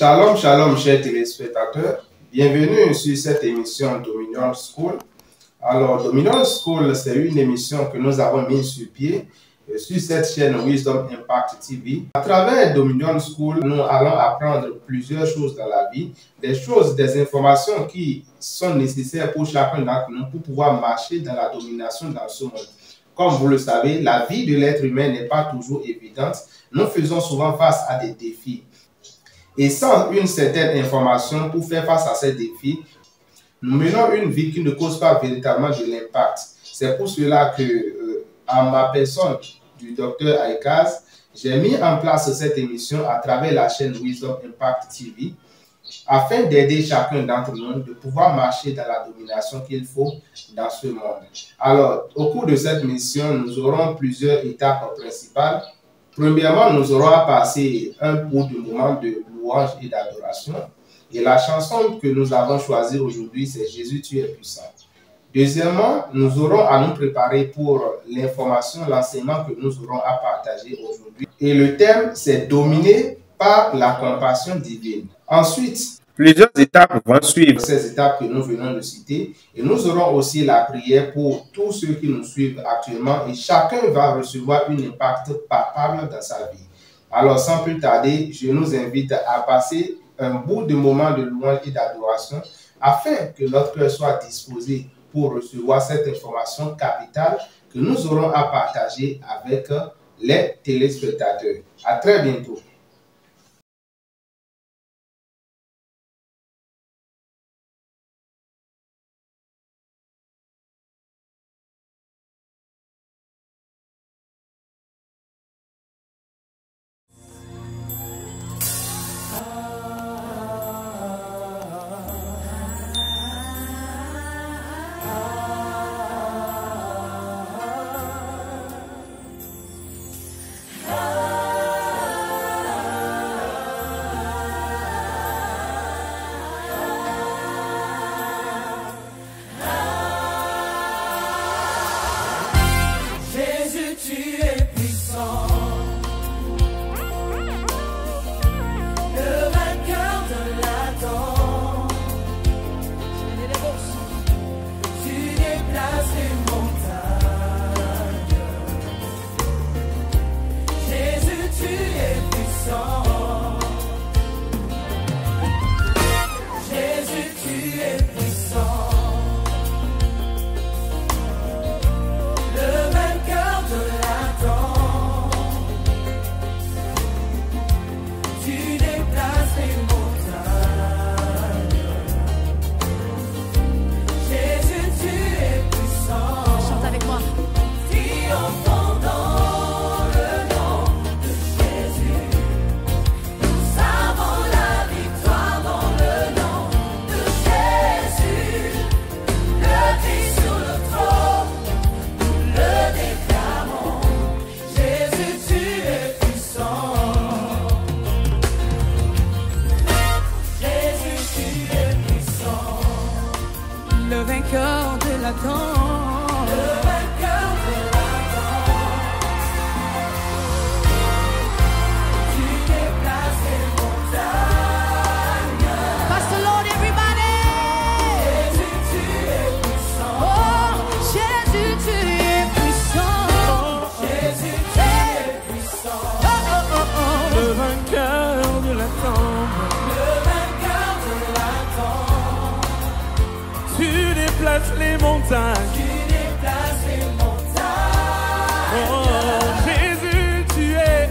Shalom, shalom, chers téléspectateurs. Bienvenue sur cette émission Dominion School. Alors, Dominion School, c'est une émission que nous avons mise sur pied sur cette chaîne Wisdom Impact TV. À travers Dominion School, nous allons apprendre plusieurs choses dans la vie, des informations qui sont nécessaires pour chacun d'entre nous pour pouvoir marcher dans la domination dans ce monde. Comme vous le savez, la vie de l'être humain n'est pas toujours évidente. Nous faisons souvent face à des défis. Et sans une certaine information pour faire face à ces défis, nous menons une vie qui ne cause pas véritablement de l'impact. C'est pour cela que, en ma personne du docteur Aikaz, j'ai mis en place cette émission à travers la chaîne Wisdom Impact TV afin d'aider chacun d'entre nous de pouvoir marcher dans la domination qu'il faut dans ce monde. Alors, au cours de cette mission, nous aurons plusieurs étapes principales. Premièrement, nous aurons à passer un bout de moment de louange et d'adoration. Et la chanson que nous avons choisie aujourd'hui, c'est « Jésus, tu es puissant ». Deuxièmement, nous aurons à nous préparer pour l'information, l'enseignement que nous aurons à partager aujourd'hui. Et le thème, c'est « Dominer par la compassion divine ». Ensuite, plusieurs étapes vont suivre ces étapes que nous venons de citer. Et nous aurons aussi la prière pour tous ceux qui nous suivent actuellement. Et chacun va recevoir un impact palpable dans sa vie. Alors, sans plus tarder, je nous invite à passer un bout de moment de louange et d'adoration afin que notre cœur soit disposé pour recevoir cette information capitale que nous aurons à partager avec les téléspectateurs. À très bientôt. Le vainqueur de la temps, le vainqueur de la temps. Tu déplaces les montagnes. Pass the Lord, everybody. Jésus, tu es puissant. Oh, Jésus, tu es puissant. Jésus, tu es puissant. Oh, oh, oh, oh. Le vainqueur de la temps. Tu déplaces les montagnes. Tu déplaces les montagnes. Oh, Jésus, tu es.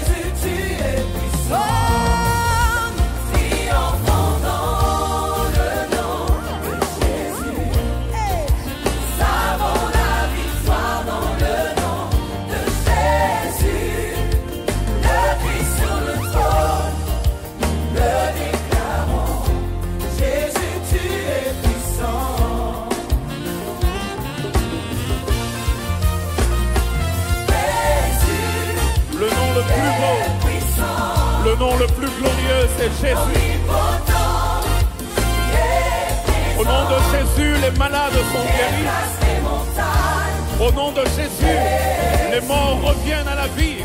Jésus, tu es puissant. Triomphant dans le nom de Jésus. Nous avons la victoire dans le nom de Jésus. Le Christ sur le trône, nous le déclarons. Jésus, tu es puissant. Le nom le plus glorieux, c'est Jésus. Au nom de Jésus, les malades sont guéris. Au nom de Jésus, les morts reviennent à la vie.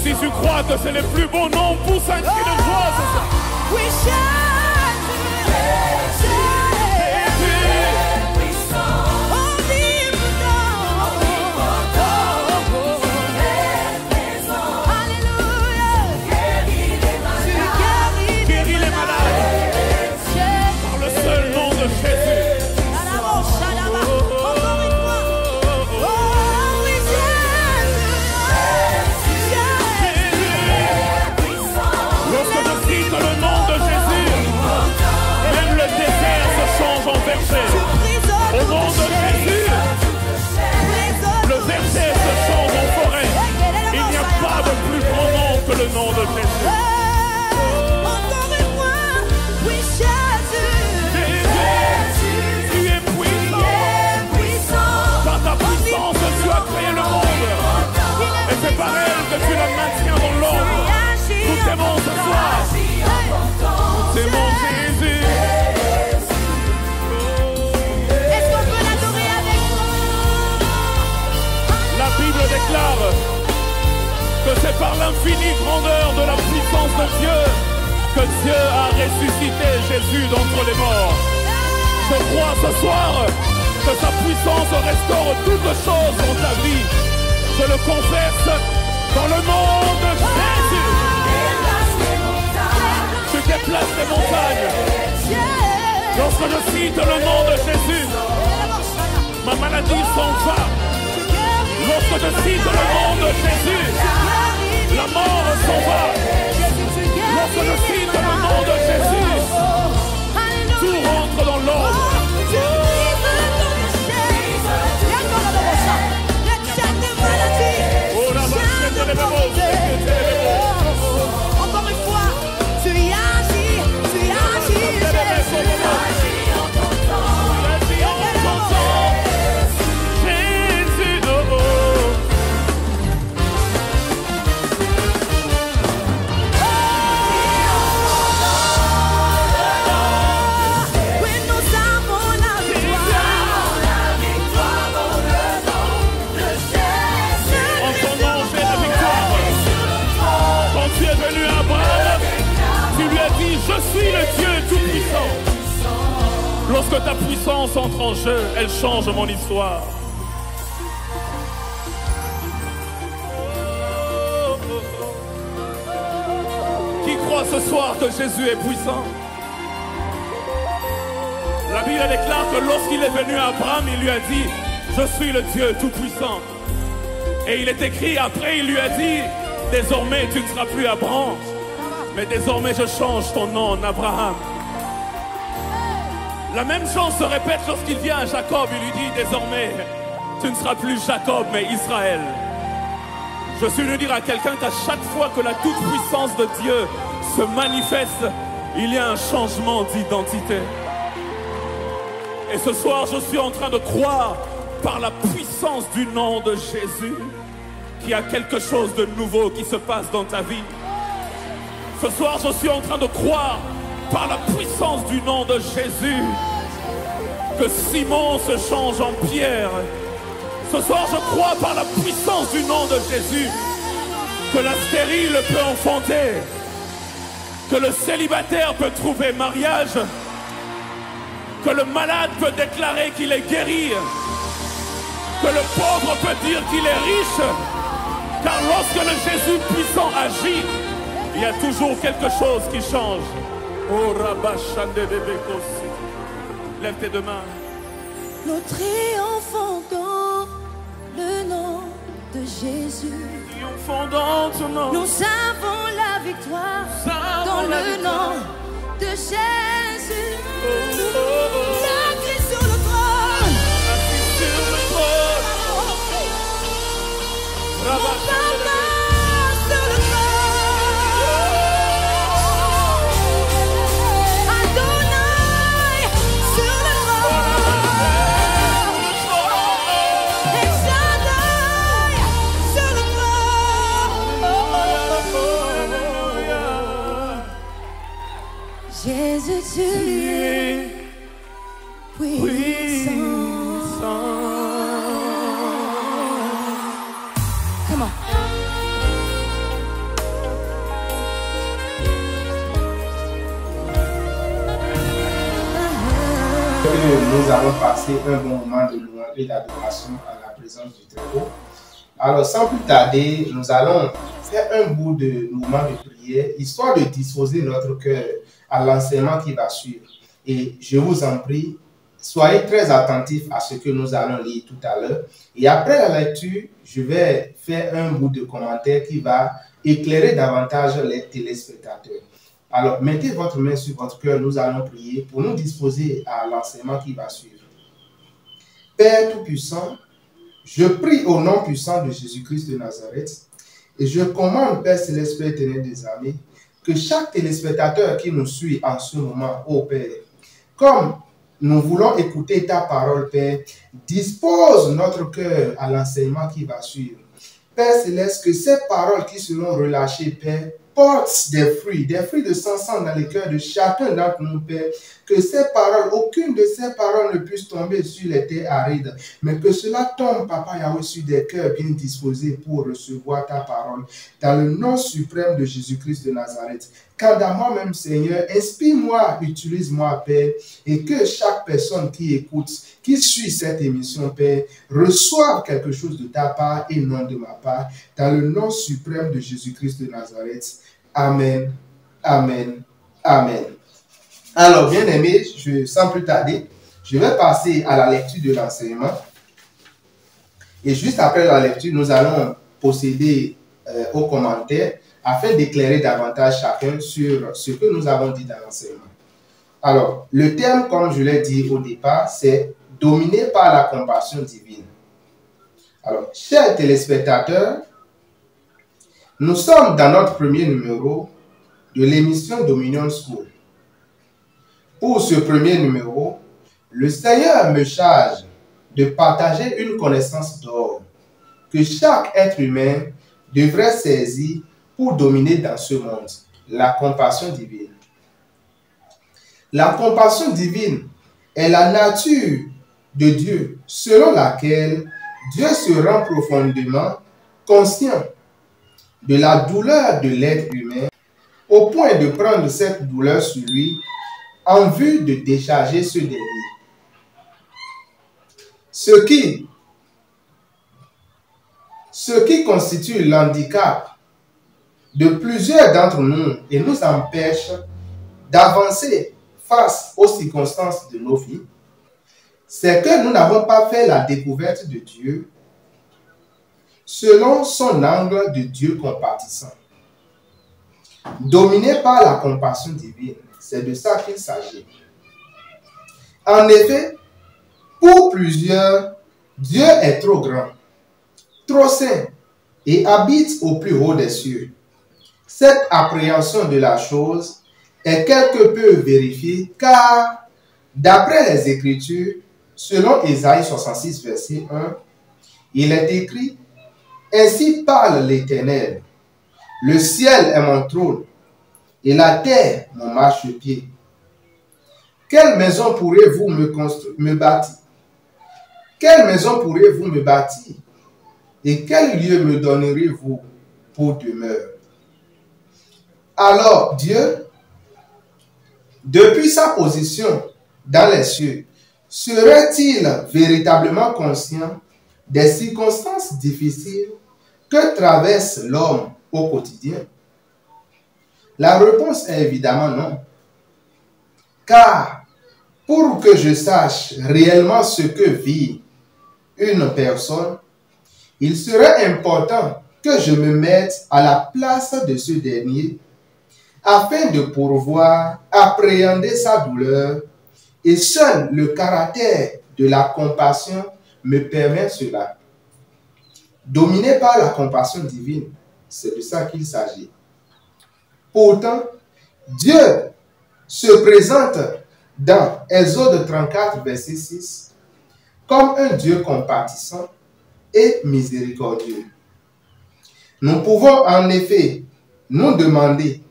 Si tu crois que c'est le plus beau nom, pousse un cri de joie, c'est ça. We shout to Jésus. Au nom de Jésus, le verset se change en forêt. Il n'y a pas de plus grand nom que le nom de Jésus. Encore une fois, oui, Jésus. Tu es puissant. Par ta puissance, tu as créé le monde. Et c'est par elle que tu la maintiens dans l'ordre. Nous t'aimons ce soir. Nous t'aimons Jésus. La Bible déclare que c'est par l'infinie grandeur de la puissance de Dieu que Dieu a ressuscité Jésus d'entre les morts. Je crois ce soir que sa puissance restaure toutes choses dans ta vie. Je le confesse dans le nom de Jésus. Tu déplaces les montagnes. Lorsque je cite le nom de Jésus, ma maladie s'en va. Lorsque je cite le nom de Jésus, la mort s'en va. Lorsque je cite le nom de Jésus, tout rentre dans l'ordre. Encore une fois, tu y agis, tu y agis. Je suis le Dieu tout-puissant. Lorsque ta puissance entre en jeu, elle change mon histoire. Qui croit ce soir que Jésus est puissant? La Bible déclare que lorsqu'il est venu à Abraham, il lui a dit: je suis le Dieu tout-puissant. Et il est écrit après, il lui a dit: désormais tu ne seras plus Abraham, mais désormais je change ton nom en Abraham. La même chose se répète lorsqu'il vient à Jacob. Il lui dit: désormais tu ne seras plus Jacob mais Israël. Je suis venu dire à quelqu'un qu'à chaque fois que la toute-puissance de Dieu se manifeste, il y a un changement d'identité. Et ce soir je suis en train de croire par la puissance du nom de Jésus qu'il y a quelque chose de nouveau qui se passe dans ta vie. Ce soir, je suis en train de croire par la puissance du nom de Jésus que Simon se change en Pierre. Ce soir, je crois par la puissance du nom de Jésus que la stérile peut enfanter, que le célibataire peut trouver mariage, que le malade peut déclarer qu'il est guéri, que le pauvre peut dire qu'il est riche, car lorsque le Jésus puissant agit, il y a toujours quelque chose qui change. Oh, lève tes deux mains. Nous triomphons dans le nom de Jésus. Triomphons dans ton nom. Nous avons la victoire dans le nom de Jésus. La Christ sur le trône. Sur le trône. Mon papa sur le trône. Jésus, tu es nous allons passer un bon moment de louange et d'adoration à la présence du Très-Haut. Alors, sans plus tarder, nous allons faire un bout de moment de prière, histoire de disposer notre cœur à l'enseignement qui va suivre. Et je vous en prie, soyez très attentifs à ce que nous allons lire tout à l'heure. Et après la lecture, je vais faire un bout de commentaire qui va éclairer davantage les téléspectateurs. Alors, mettez votre main sur votre cœur, nous allons prier pour nous disposer à l'enseignement qui va suivre. Père Tout-Puissant, je prie au nom puissant de Jésus-Christ de Nazareth et je commande, Père Céleste, Père éternel des armées, que chaque téléspectateur qui nous suit en ce moment, ô Père, comme nous voulons écouter ta parole, Père, dispose notre cœur à l'enseignement qui va suivre. Père Céleste, que ces paroles qui seront relâchées, Père, portent des fruits de sang dans les cœurs de chacun d'entre nous, Père. Que ces paroles, aucune de ces paroles ne puisse tomber sur les terres arides, mais que cela tombe, Papa Yahweh, sur des cœurs bien disposés pour recevoir ta parole. Dans le nom suprême de Jésus-Christ de Nazareth. Quant à moi-même, Seigneur, inspire-moi, utilise-moi, Père, et que chaque personne qui écoute, qui suit cette émission, Père, reçoive quelque chose de ta part et non de ma part. Dans le nom suprême de Jésus-Christ de Nazareth. Amen, amen, amen. Alors, bien aimé, sans plus tarder, je vais passer à la lecture de l'enseignement. Et juste après la lecture, nous allons procéder aux commentaires afin d'éclairer davantage chacun sur ce que nous avons dit dans l'enseignement. Alors, le terme, comme je l'ai dit au départ, c'est « dominé par la compassion divine ». Alors, chers téléspectateurs, nous sommes dans notre premier numéro de l'émission Dominion School. Pour ce premier numéro, le Seigneur me charge de partager une connaissance d'or que chaque être humain devrait saisir pour dominer dans ce monde, la compassion divine. La compassion divine est la nature de Dieu selon laquelle Dieu se rend profondément conscient de la douleur de l'être humain au point de prendre cette douleur sur lui en vue de décharger ce dernier. Ce qui constitue l'handicap de plusieurs d'entre nous et nous empêche d'avancer face aux circonstances de nos vies, c'est que nous n'avons pas fait la découverte de Dieu selon son angle de Dieu compatissant. Dominé par la compassion divine, c'est de ça qu'il s'agit. En effet, pour plusieurs, Dieu est trop grand, trop saint et habite au plus haut des cieux. Cette appréhension de la chose est quelque peu vérifiée car, d'après les Écritures, selon Ésaïe 66, verset 1, il est écrit « Ainsi parle l'Éternel, le ciel est mon trône et la terre mon marchepied. Quelle maison pourrez-vous me bâtir? Quelle maison pourrez-vous me bâtir? Et quel lieu me donnerez-vous pour demeure? » Alors Dieu, depuis sa position dans les cieux, serait-il véritablement conscient des circonstances difficiles que traverse l'homme au quotidien? La réponse est évidemment non. Car pour que je sache réellement ce que vit une personne, il serait important que je me mette à la place de ce dernier afin de pouvoir appréhender sa douleur, et seul le caractère de la compassion me permet cela. Dominé par la compassion divine, c'est de ça qu'il s'agit. Pourtant, Dieu se présente dans Exode 34, verset 6, comme un Dieu compatissant et miséricordieux. Nous pouvons en effet nous demander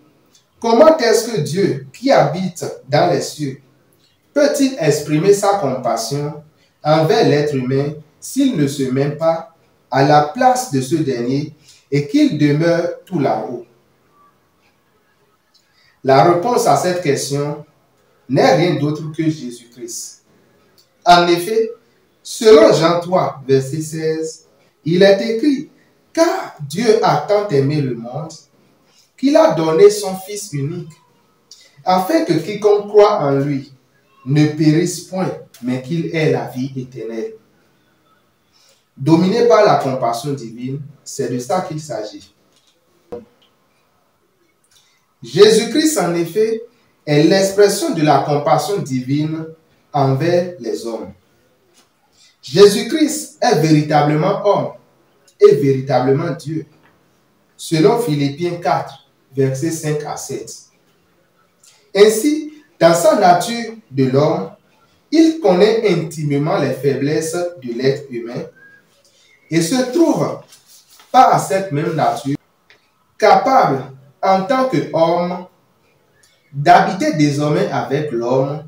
comment est-ce que Dieu, qui habite dans les cieux, peut-il exprimer sa compassion envers l'être humain s'il ne se met pas à la place de ce dernier et qu'il demeure tout là-haut? La réponse à cette question n'est rien d'autre que Jésus-Christ. En effet, selon Jean 3, verset 16, il est écrit, « Car Dieu a tant aimé le monde qu'il a donné son Fils unique, afin que quiconque croit en lui ne périsse point, mais qu'il ait la vie éternelle. » Dominé par la compassion divine, c'est de ça qu'il s'agit. Jésus-Christ, en effet, est l'expression de la compassion divine envers les hommes. Jésus-Christ est véritablement homme et véritablement Dieu, selon Philippiens 4, versets 5 à 7. Ainsi, dans sa nature de l'homme, il connaît intimement les faiblesses de l'être humain et se trouve, par cette même nature, capable, en tant qu'homme, d'habiter désormais avec l'homme,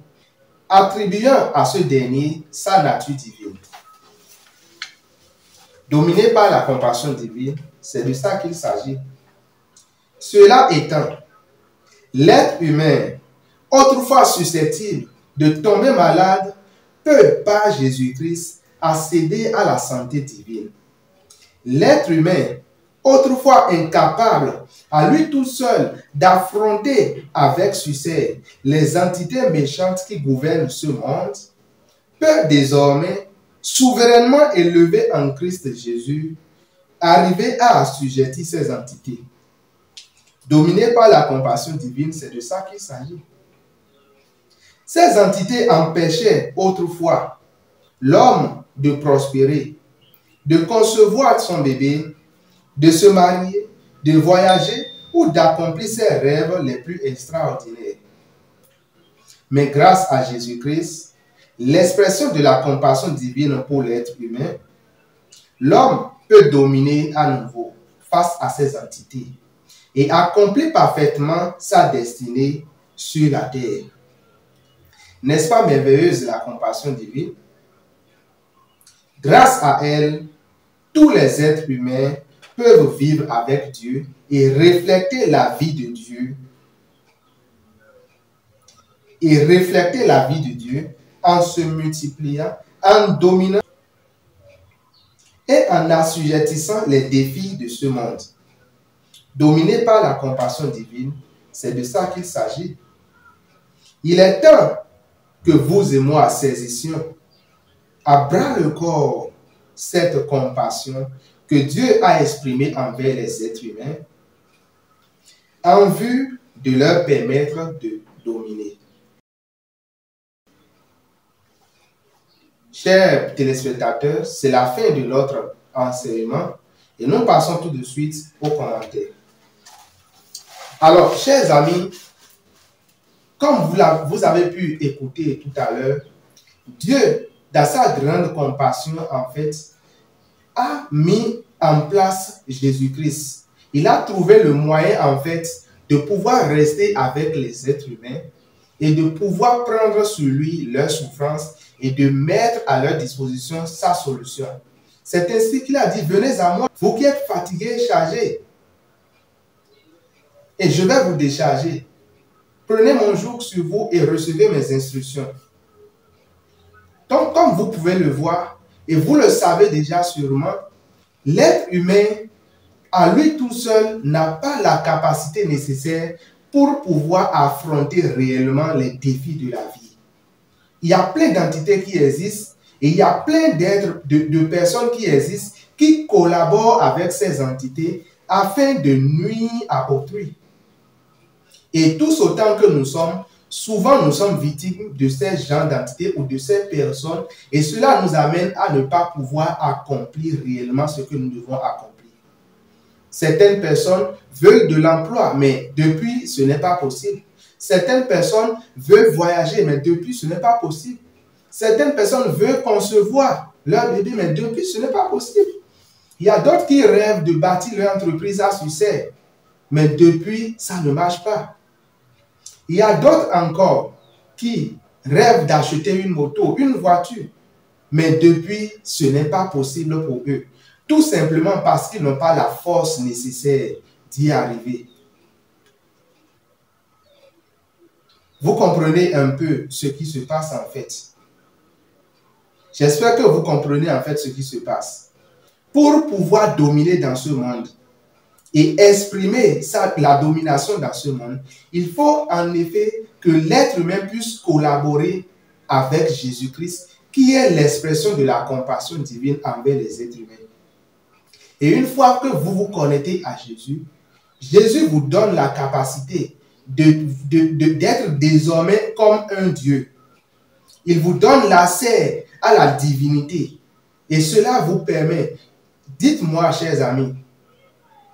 attribuant à ce dernier sa nature divine. Dominé par la compassion divine, c'est de ça qu'il s'agit. Cela étant, l'être humain, autrefois susceptible de tomber malade, peut, par Jésus-Christ, accéder à la santé divine. L'être humain, autrefois incapable à lui tout seul d'affronter avec succès les entités méchantes qui gouvernent ce monde, peut désormais, souverainement élevé en Christ Jésus, arriver à assujettir ces entités. Dominé par la compassion divine, c'est de ça qu'il s'agit. Ces entités empêchaient autrefois l'homme de prospérer, de concevoir son bébé, de se marier, de voyager ou d'accomplir ses rêves les plus extraordinaires. Mais grâce à Jésus-Christ, l'expression de la compassion divine pour l'être humain, l'homme peut dominer à nouveau face à ces entités et accomplir parfaitement sa destinée sur la terre. N'est-ce pas merveilleuse la compassion divine? Grâce à elle, tous les êtres humains peuvent vivre avec Dieu et refléter la vie de Dieu. Et refléter la vie de Dieu en se multipliant, en dominant et en assujettissant les défis de ce monde. Dominé par la compassion divine, c'est de ça qu'il s'agit. Il est temps que vous et moi saisissions à bras le corps cette compassion que Dieu a exprimée envers les êtres humains en vue de leur permettre de dominer. Chers téléspectateurs, c'est la fin de notre enseignement et nous passons tout de suite aux commentaires. Alors, chers amis, comme vous avez pu écouter tout à l'heure, Dieu, dans sa grande compassion, en fait, a mis en place Jésus-Christ. Il a trouvé le moyen, en fait, de pouvoir rester avec les êtres humains et de pouvoir prendre sur lui leurs souffrances et de mettre à leur disposition sa solution. C'est ainsi qu'il a dit, venez à moi, vous qui êtes fatigués et chargés, et je vais vous décharger. Prenez mon joug sur vous et recevez mes instructions. Donc, comme vous pouvez le voir, et vous le savez déjà sûrement, l'être humain, à lui tout seul, n'a pas la capacité nécessaire pour pouvoir affronter réellement les défis de la vie. Il y a plein d'entités qui existent et il y a plein de personnes qui existent qui collaborent avec ces entités afin de nuire à autrui. Et tous autant que nous sommes, souvent nous sommes victimes de ces genres d'entités ou de ces personnes et cela nous amène à ne pas pouvoir accomplir réellement ce que nous devons accomplir. Certaines personnes veulent de l'emploi, mais depuis, ce n'est pas possible. Certaines personnes veulent voyager, mais depuis, ce n'est pas possible. Certaines personnes veulent concevoir leur bébé, mais depuis, ce n'est pas possible. Il y a d'autres qui rêvent de bâtir leur entreprise à succès, mais depuis, ça ne marche pas. Il y a d'autres encore qui rêvent d'acheter une moto, une voiture, mais depuis, ce n'est pas possible pour eux. Tout simplement parce qu'ils n'ont pas la force nécessaire d'y arriver. Vous comprenez un peu ce qui se passe en fait. J'espère que vous comprenez en fait ce qui se passe. Pour pouvoir dominer dans ce monde et exprimer la domination dans ce monde, il faut en effet que l'être humain puisse collaborer avec Jésus-Christ, qui est l'expression de la compassion divine envers les êtres humains. Et une fois que vous vous connectez à Jésus, Jésus vous donne la capacité d'être désormais comme un Dieu. Il vous donne l'accès à la divinité. Et cela vous permet, dites-moi, chers amis,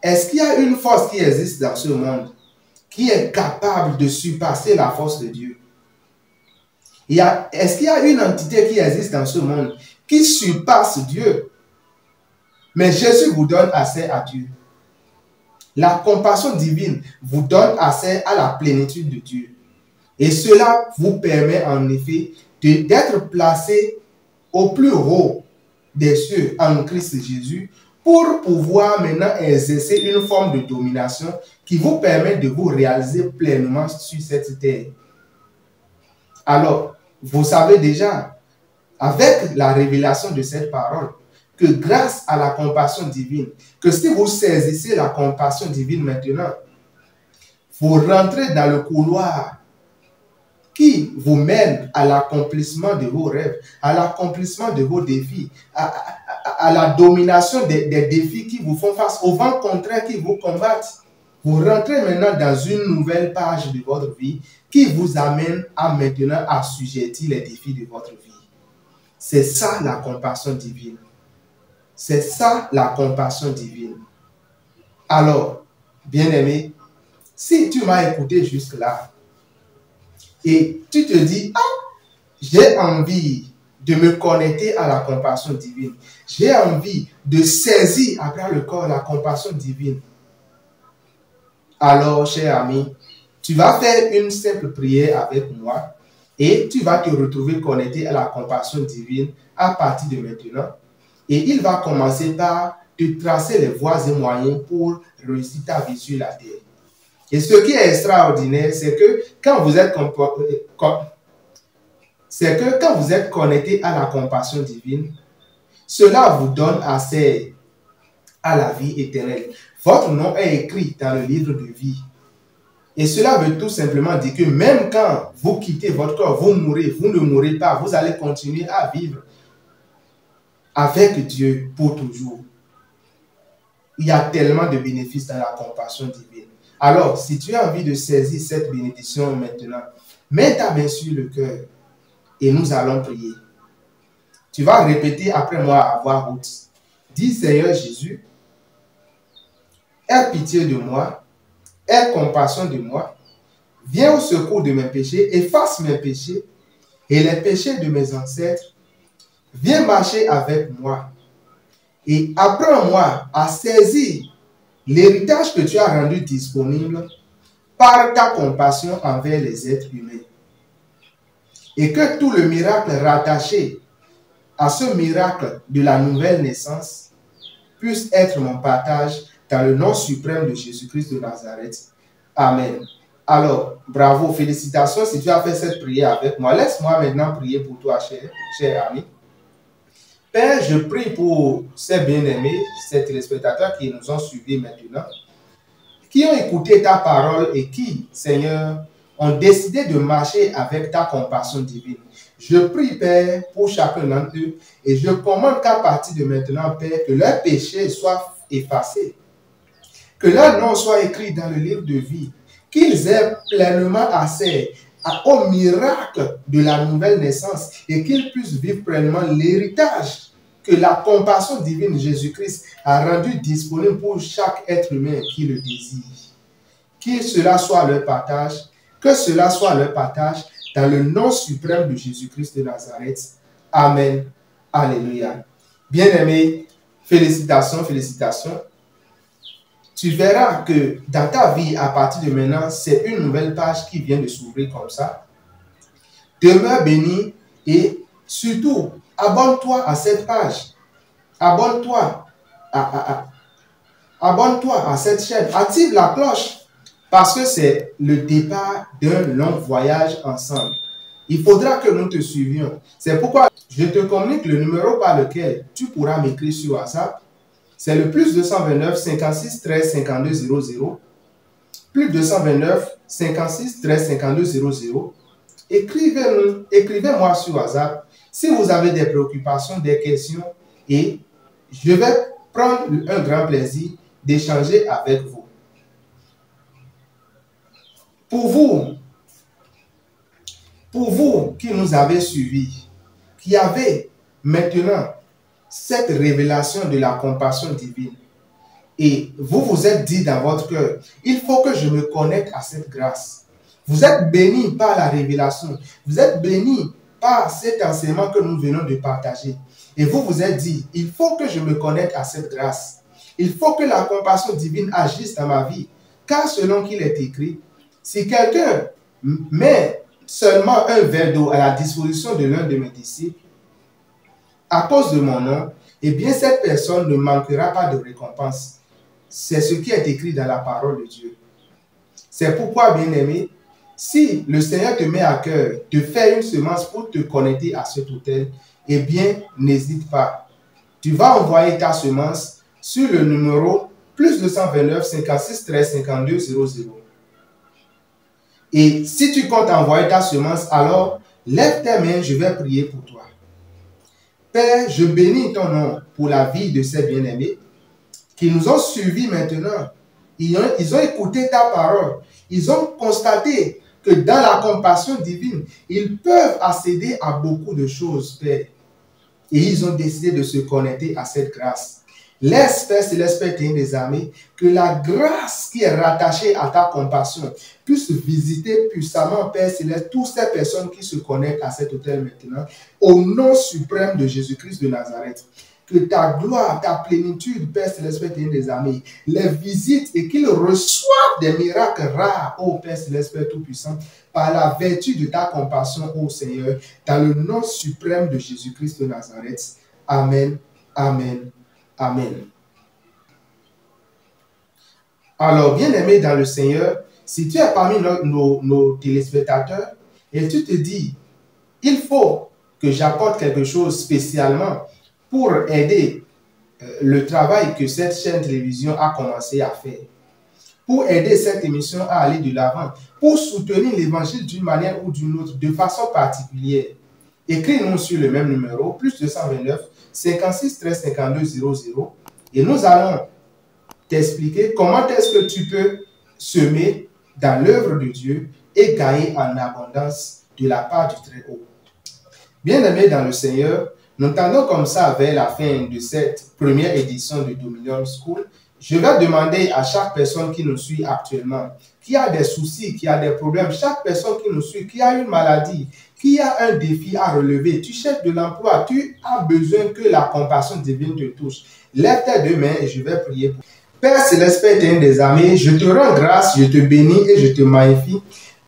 est-ce qu'il y a une force qui existe dans ce monde qui est capable de surpasser la force de Dieu? Est-ce qu'il y a une entité qui existe dans ce monde qui surpasse Dieu? Mais Jésus vous donne accès à Dieu. La compassion divine vous donne accès à la plénitude de Dieu. Et cela vous permet en effet d'être placé au plus haut des cieux en Christ Jésus pour pouvoir maintenant exercer une forme de domination qui vous permet de vous réaliser pleinement sur cette terre. Alors, vous savez déjà, avec la révélation de cette parole, que grâce à la compassion divine, que si vous saisissez la compassion divine maintenant, vous rentrez dans le couloir qui vous mène à l'accomplissement de vos rêves, à l'accomplissement de vos défis, à la domination des défis qui vous font face, aux vents contraires qui vous combattent. Vous rentrez maintenant dans une nouvelle page de votre vie qui vous amène à maintenant assujettir les défis de votre vie. C'est ça la compassion divine. C'est ça la compassion divine. Alors, bien-aimé, si tu m'as écouté jusque-là et tu te dis, ah, j'ai envie de me connecter à la compassion divine, j'ai envie de saisir à bras le corps la compassion divine, alors, cher ami, tu vas faire une simple prière avec moi et tu vas te retrouver connecté à la compassion divine à partir de maintenant. Et il va commencer par te tracer les voies et moyens pour réussir ta vie sur la terre. Et ce qui est extraordinaire, c'est que quand vous êtes connecté à la compassion divine, cela vous donne accès à la vie éternelle. Votre nom est écrit dans le livre de vie. Et cela veut tout simplement dire que même quand vous quittez votre corps, vous mourrez, vous ne mourrez pas, vous allez continuer à vivre avec Dieu pour toujours. Il y a tellement de bénéfices dans la compassion divine. Alors, si tu as envie de saisir cette bénédiction maintenant, mets ta main sur le cœur et nous allons prier. Tu vas répéter après moi à voix haute. Dis, Seigneur Jésus, aie pitié de moi, aie compassion de moi, viens au secours de mes péchés, efface mes péchés et les péchés de mes ancêtres. Viens marcher avec moi et apprends-moi à saisir l'héritage que tu as rendu disponible par ta compassion envers les êtres humains. Et que tout le miracle rattaché à ce miracle de la nouvelle naissance puisse être mon partage dans le nom suprême de Jésus-Christ de Nazareth. Amen. Alors, bravo, félicitations si tu as fait cette prière avec moi. Laisse-moi maintenant prier pour toi, cher ami. Père, je prie pour ces bien-aimés, ces téléspectateurs qui nous ont suivis maintenant, qui ont écouté ta parole et qui, Seigneur, ont décidé de marcher avec ta compassion divine. Je prie, Père, pour chacun d'entre eux et je commande qu'à partir de maintenant, Père, que leurs péchés soient effacés, que leur nom soit écrit dans le livre de vie, qu'ils aient pleinement accès au miracle de la nouvelle naissance et qu'ils puissent vivre pleinement l'héritage que la compassion divine de Jésus-Christ a rendu disponible pour chaque être humain qui le désire. Que cela soit leur partage, que cela soit leur partage dans le nom suprême de Jésus-Christ de Nazareth. Amen. Alléluia. Bien-aimés, félicitations, félicitations. Tu verras que dans ta vie, à partir de maintenant, c'est une nouvelle page qui vient de s'ouvrir comme ça. Demeure béni et surtout, abonne-toi à cette page. Abonne-toi à cette chaîne. Active la cloche parce que c'est le départ d'un long voyage ensemble. Il faudra que nous te suivions. C'est pourquoi je te communique le numéro par lequel tu pourras m'écrire sur WhatsApp. C'est le plus 229 56 13 52 00. Plus 229 56 13 52 00. Écrivez-moi sur WhatsApp si vous avez des préoccupations, des questions, et je vais prendre un grand plaisir d'échanger avec vous. Pour vous qui nous avez suivis, qui avez maintenant cette révélation de la compassion divine, et vous vous êtes dit dans votre cœur, il faut que je me connecte à cette grâce. Vous êtes bénis par la révélation. Vous êtes bénis par cet enseignement que nous venons de partager. Et vous vous êtes dit, il faut que je me connecte à cette grâce. Il faut que la compassion divine agisse dans ma vie. Car selon qu'il est écrit, si quelqu'un met seulement un verre d'eau à la disposition de l'un de mes disciples, à cause de mon nom, eh bien cette personne ne manquera pas de récompense. C'est ce qui est écrit dans la parole de Dieu. C'est pourquoi, bien-aimé, si le Seigneur te met à cœur de faire une semence pour te connecter à cet autel, eh bien, n'hésite pas. Tu vas envoyer ta semence sur le numéro plus 229 56 13 52 00. Et si tu comptes envoyer ta semence, alors lève tes mains, je vais prier pour toi. Père, je bénis ton nom pour la vie de ces bien-aimés qui nous ont suivis maintenant. Ils ont écouté ta parole. Ils ont constaté que dans la compassion divine, ils peuvent accéder à beaucoup de choses, Père. Et ils ont décidé de se connecter à cette grâce. Laisse, Père Céleste, Père éternel des armées, que la grâce qui est rattachée à ta compassion puisse visiter puissamment, Père Céleste, toutes ces personnes qui se connectent à cet autel maintenant, au nom suprême de Jésus-Christ de Nazareth. Que ta gloire, ta plénitude, Père Céleste, Père éternel des armées, les visite et qu'ils reçoivent des miracles rares, ô Père Céleste, Père Tout-Puissant, par la vertu de ta compassion, ô Seigneur, dans le nom suprême de Jésus-Christ de Nazareth. Amen, amen, amen. Alors, bien-aimé dans le Seigneur, si tu es parmi nos téléspectateurs et tu te dis, il faut que j'apporte quelque chose spécialement pour aider le travail que cette chaîne télévision a commencé à faire, pour aider cette émission à aller de l'avant, pour soutenir l'évangile d'une manière ou d'une autre, de façon particulière, écris-nous sur le même numéro, plus 229 56 13 52 00, et nous allons t'expliquer comment est-ce que tu peux semer dans l'œuvre de Dieu et gagner en abondance de la part du Très-Haut. Bien-aimés dans le Seigneur, nous tendons comme ça vers la fin de cette première édition de Dominion School. Je vais demander à chaque personne qui nous suit actuellement, qui a des soucis, qui a des problèmes, chaque personne qui nous suit, qui a une maladie, qui a un défi à relever, tu cherches de l'emploi, tu as besoin que la compassion divine te touche. Lève tes deux mains et je vais prier pour toi. Père Céleste, Père éternel des armées, je te rends grâce, je te bénis et je te magnifie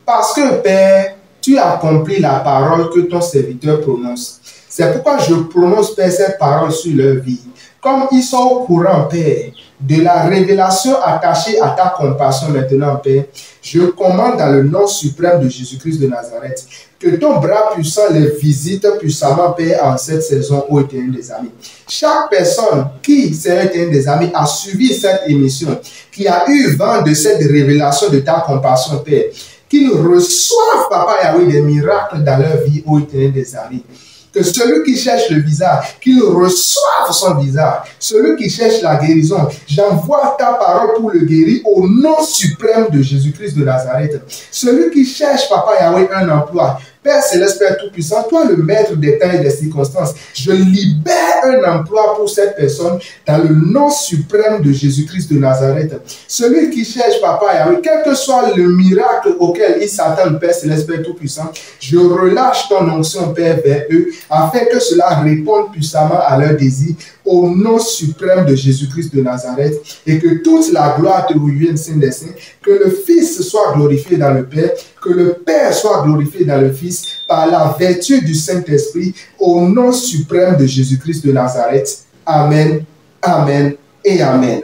parce que, Père, tu as accompli la parole que ton serviteur prononce. C'est pourquoi je prononce, Père, cette parole sur leur vie. Comme ils sont au courant, Père, de la révélation attachée à ta compassion maintenant, Père, je commande dans le nom suprême de Jésus-Christ de Nazareth que ton bras puissant les visite puissamment, Père, en cette saison, ô éternel des amis. Chaque personne qui, Seigneur éternel des amis, a suivi cette émission, qui a eu vent de cette révélation de ta compassion, Père, qu'ils reçoivent, Papa Yahweh, des miracles dans leur vie, ô éternel des amis. Que celui qui cherche le visage, qu'il reçoive son visage. Celui qui cherche la guérison, j'envoie ta parole pour le guérir au nom suprême de Jésus-Christ de Nazareth. Celui qui cherche, Papa Yahweh, un emploi, Père Céleste, Père Tout-Puissant, toi le maître des temps et des circonstances, je libère un emploi pour cette personne dans le nom suprême de Jésus-Christ de Nazareth. Celui qui cherche, Papa Yahweh, quel que soit le miracle auquel il s'attend, Père Céleste, Père Tout-Puissant, je relâche ton onction, Père, vers eux, afin que cela réponde puissamment à leurs désirs, au nom suprême de Jésus-Christ de Nazareth, et que toute la gloire te revienne, Saint des Saints, que le Fils soit glorifié dans le Père, que le Père soit glorifié dans le Fils, par la vertu du Saint-Esprit, au nom suprême de Jésus-Christ de Nazareth. Amen, amen et amen.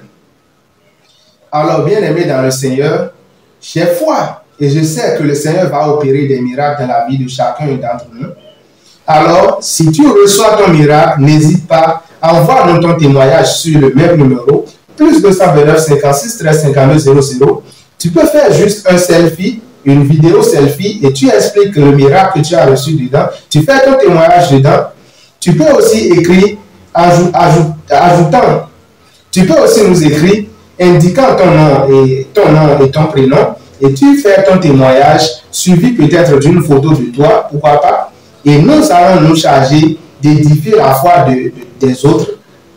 Alors, bien-aimés dans le Seigneur, j'ai foi Et je sais que le Seigneur va opérer des miracles dans la vie de chacun d'entre nous. Alors, si tu reçois ton miracle, n'hésite pas, envoie-nous ton témoignage sur le même numéro, plus 229 56 13 52 00. Tu peux faire juste un selfie, une vidéo selfie, et tu expliques le miracle que tu as reçu dedans. Tu fais ton témoignage dedans. Tu peux aussi écrire, ajoutant. Tu peux aussi nous écrire, indiquant ton nom et ton prénom, et tu fais ton témoignage, suivi peut-être d'une photo de toi, pourquoi pas. Et nous allons nous charger d'édifier la foi des autres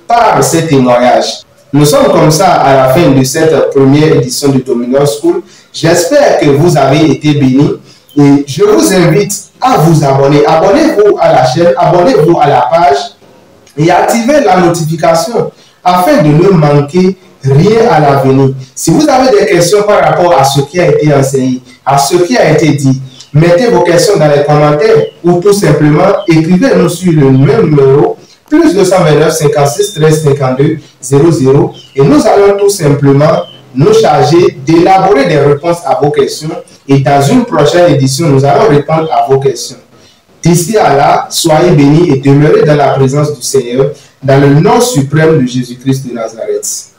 par ces témoignages. Nous sommes comme ça à la fin de cette première édition de Dominion School. J'espère que vous avez été bénis et je vous invite à vous abonner. Abonnez-vous à la chaîne, abonnez-vous à la page et activez la notification afin de ne manquer rien à l'avenir. Si vous avez des questions par rapport à ce qui a été enseigné, à ce qui a été dit, mettez vos questions dans les commentaires ou tout simplement écrivez-nous sur le même numéro plus 229 56 13 52 00 et nous allons tout simplement nous charger d'élaborer des réponses à vos questions et dans une prochaine édition, nous allons répondre à vos questions. D'ici à là, soyez bénis et demeurez dans la présence du Seigneur dans le nom suprême de Jésus-Christ de Nazareth.